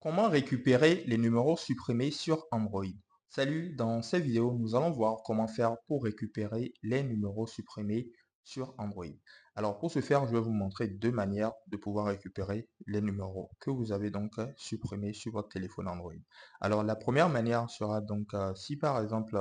Comment récupérer les numéros supprimés sur Android? Salut, dans cette vidéo, nous allons voir comment faire pour récupérer les numéros supprimés sur Android. Alors pour ce faire, je vais vous montrer deux manières de pouvoir récupérer les numéros que vous avez donc supprimés sur votre téléphone Android. Alors la première manière sera donc si par exemple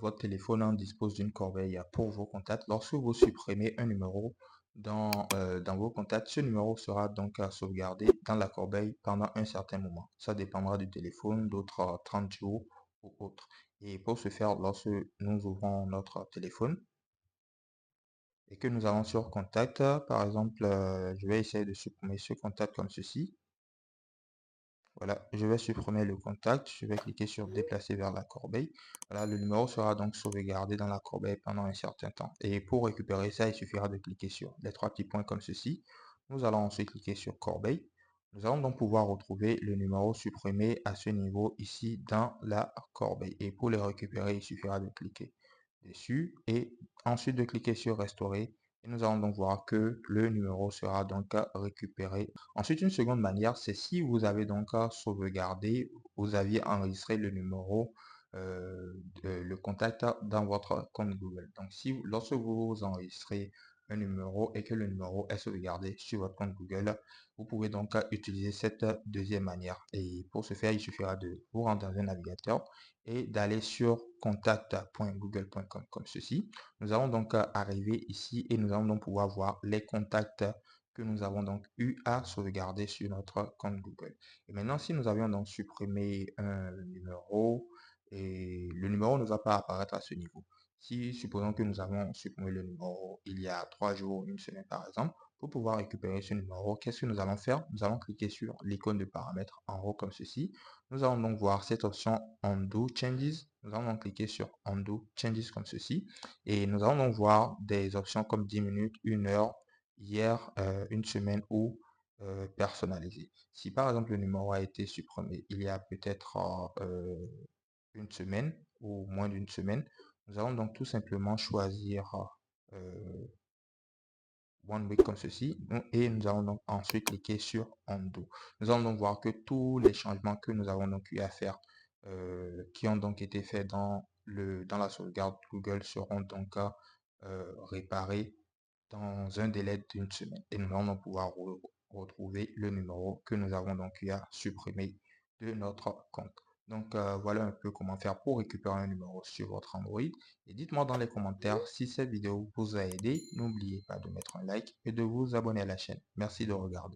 votre téléphone dispose d'une corbeille pour vos contacts, lorsque vous supprimez un numéro, dans vos contacts, ce numéro sera donc à sauvegarder dans la corbeille pendant un certain moment. Ça dépendra du téléphone, d'autres 30 jours ou autres. Et pour ce faire, lorsque nous ouvrons notre téléphone et que nous allons sur Contact, par exemple, je vais essayer de supprimer ce contact comme ceci. Voilà, je vais supprimer le contact, je vais cliquer sur déplacer vers la corbeille. Voilà, le numéro sera donc sauvegardé dans la corbeille pendant un certain temps. Et pour récupérer ça, il suffira de cliquer sur les trois petits points comme ceci. Nous allons ensuite cliquer sur corbeille. Nous allons donc pouvoir retrouver le numéro supprimé à ce niveau ici dans la corbeille. Et pour le récupérer, il suffira de cliquer dessus et ensuite de cliquer sur restaurer. Et nous allons donc voir que le numéro sera donc récupéré. Ensuite, une seconde manière, c'est si vous avez donc sauvegardé, vous aviez enregistré le numéro, le contact dans votre compte Google. Donc, si lorsque vous enregistrez un numéro et que le numéro est sauvegardé sur votre compte Google, vous pouvez donc utiliser cette deuxième manière. Et pour ce faire, il suffira de vous rendre dans un navigateur et d'aller sur contact.google.com comme ceci. Nous allons donc arriver ici et nous allons donc pouvoir voir les contacts que nous avons donc eu à sauvegarder sur notre compte Google. Et maintenant, si nous avions donc supprimé un numéro, et le numéro ne va pas apparaître à ce niveau. Si, supposons que nous avons supprimé le numéro il y a 3 jours, une semaine par exemple, pour pouvoir récupérer ce numéro, qu'est-ce que nous allons faire? Nous allons cliquer sur l'icône de paramètres en haut comme ceci. Nous allons donc voir cette option Undo Changes. Nous allons donc cliquer sur Undo Changes comme ceci. Et nous allons donc voir des options comme 10 minutes, 1 heure, hier, une semaine ou personnalisé. Si par exemple le numéro a été supprimé il y a peut-être une semaine ou moins d'une semaine, nous allons donc tout simplement choisir euh, One Week comme ceci et nous allons donc ensuite cliquer sur Undo. Nous allons donc voir que tous les changements que nous avons donc eu à faire qui ont donc été faits dans la sauvegarde Google seront donc réparés dans un délai d'une semaine et nous allons donc pouvoir retrouver le numéro que nous avons donc eu à supprimer de notre compte. Donc voilà un peu comment faire pour récupérer un numéro sur votre Android. Et dites-moi dans les commentaires si cette vidéo vous a aidé. N'oubliez pas de mettre un like et de vous abonner à la chaîne. Merci de regarder.